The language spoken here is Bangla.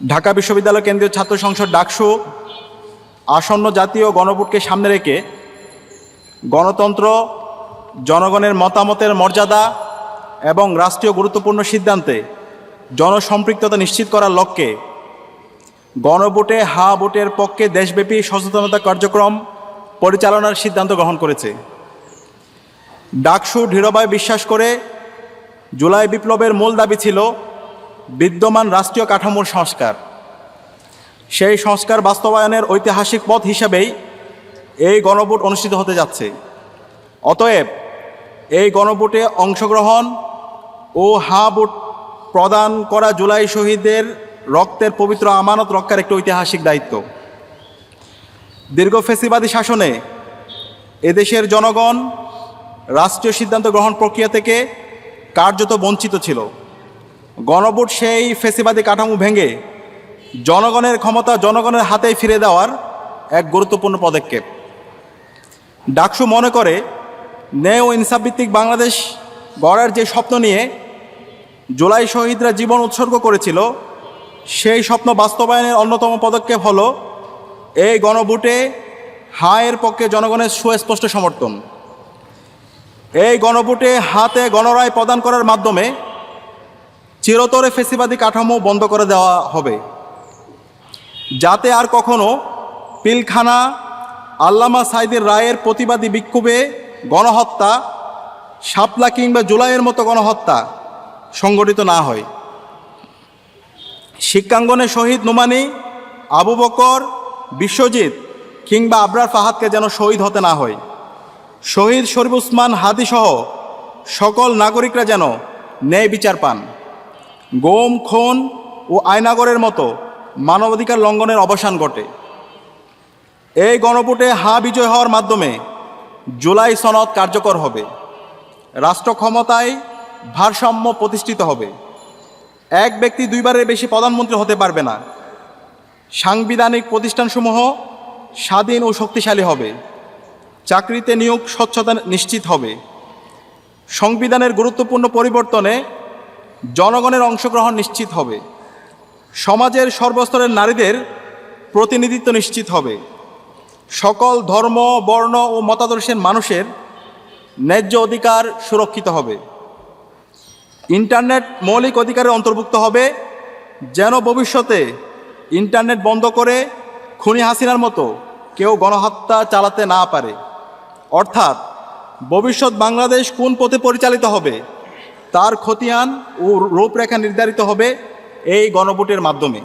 ঢাকা বিশ্ববিদ্যালয় কেন্দ্রীয় ছাত্র সংসদ ডাকসু আসন্ন জাতীয় গণভোটকে সামনে রেখে গণতন্ত্র, জনগণের মতামতের মর্যাদা এবং রাষ্ট্রীয় গুরুত্বপূর্ণ সিদ্ধান্তে জনসম্পৃক্ততা নিশ্চিত করার লক্ষ্যে গণভোটে হা ভোটের পক্ষে দেশব্যাপী সচেতনতা কার্যক্রম পরিচালনার সিদ্ধান্ত গ্রহণ করেছে। ডাকসু দৃঢ়ভাবে বিশ্বাস করে জুলাই বিপ্লবের মূল দাবি ছিল বিদ্যমান রাষ্ট্রীয় কাঠামোর সংস্কার। সেই সংস্কার বাস্তবায়নের ঐতিহাসিক পথ হিসাবেই এই গণভোট অনুষ্ঠিত হতে যাচ্ছে। অতএব এই গণভোটে অংশগ্রহণ ও হা ভোট প্রদান করা জুলাই শহীদদের রক্তের পবিত্র আমানত রক্ষার একটি ঐতিহাসিক দায়িত্ব। দীর্ঘ ফ্যাসিবাদী শাসনে এদেশের জনগণ রাষ্ট্রীয় সিদ্ধান্ত গ্রহণ প্রক্রিয়া থেকে কার্যত বঞ্চিত ছিল। গণভোট সেই ফ্যাসিবাদী কাঠামো ভেঙে জনগণের ক্ষমতা জনগণের হাতেই ফিরে দেওয়ার এক গুরুত্বপূর্ণ পদক্ষেপ। ডাকসু মনে করে ন্যায় ও ইনসাফভিত্তিক বাংলাদেশ গড়ার যে স্বপ্ন নিয়ে জুলাই শহীদরা জীবন উৎসর্গ করেছিল, সেই স্বপ্ন বাস্তবায়নের অন্যতম পদক্ষেপ হল এই গণভোটে হায়ের পক্ষে জনগণের সুস্পষ্ট সমর্থন। এই গণভোটে হাতে গণরায় প্রদান করার মাধ্যমে চিরতরে ফ্যাসিবাদী কাঠামো বন্ধ করে দেওয়া হবে, যাতে আর কখনো পিলখানা, আল্লামা সাঈদীর রায়ের প্রতিবাদী বিক্ষোভে গণহত্যা, শাপলা কিংবা জুলাইয়ের মতো গণহত্যা সংগঠিত না হয়। শিক্ষাঙ্গনে শহীদ নোমানী, আবু বকর, বিশ্বজিৎ কিংবা আবরার ফাহাদকে যেন শহীদ হতে না হয়। শহীদ শরীফ উসমান হাদিসহ সকল নাগরিকরা যেন ন্যায় বিচার পান। গুম, খুন ও আয়নাগরের মতো মানবাধিকার লঙ্ঘনের অবসান ঘটে। এই গণভোটে হা বিজয় হওয়ার মাধ্যমে জুলাই সনদ কার্যকর হবে, রাষ্ট্র ক্ষমতায় ভারসাম্য প্রতিষ্ঠিত হবে। এক ব্যক্তি দুইবারের বেশি প্রধানমন্ত্রী হতে পারবে না। সাংবিধানিক প্রতিষ্ঠানসমূহ স্বাধীন ও শক্তিশালী হবে। চাকরিতে নিয়োগ স্বচ্ছতা নিশ্চিত হবে। সংবিধানের গুরুত্বপূর্ণ পরিবর্তনে জনগণের অংশগ্রহণ নিশ্চিত হবে। সমাজের সর্বস্তরের নারীদের প্রতিনিধিত্ব নিশ্চিত হবে। সকল ধর্ম, বর্ণ ও মতাদর্শের মানুষের ন্যায্য অধিকার সুরক্ষিত হবে। ইন্টারনেট মৌলিক অধিকারের অন্তর্ভুক্ত হবে, যেন ভবিষ্যতে ইন্টারনেট বন্ধ করে খুনি হাসিনার মতো কেউ গণহত্যা চালাতে না পারে। অর্থাৎ ভবিষ্যৎ বাংলাদেশ কোন পথে পরিচালিত হবে তার খতিয়ান ও রূপরেখা নির্ধারিত হবে এই গণভোটের মাধ্যমে।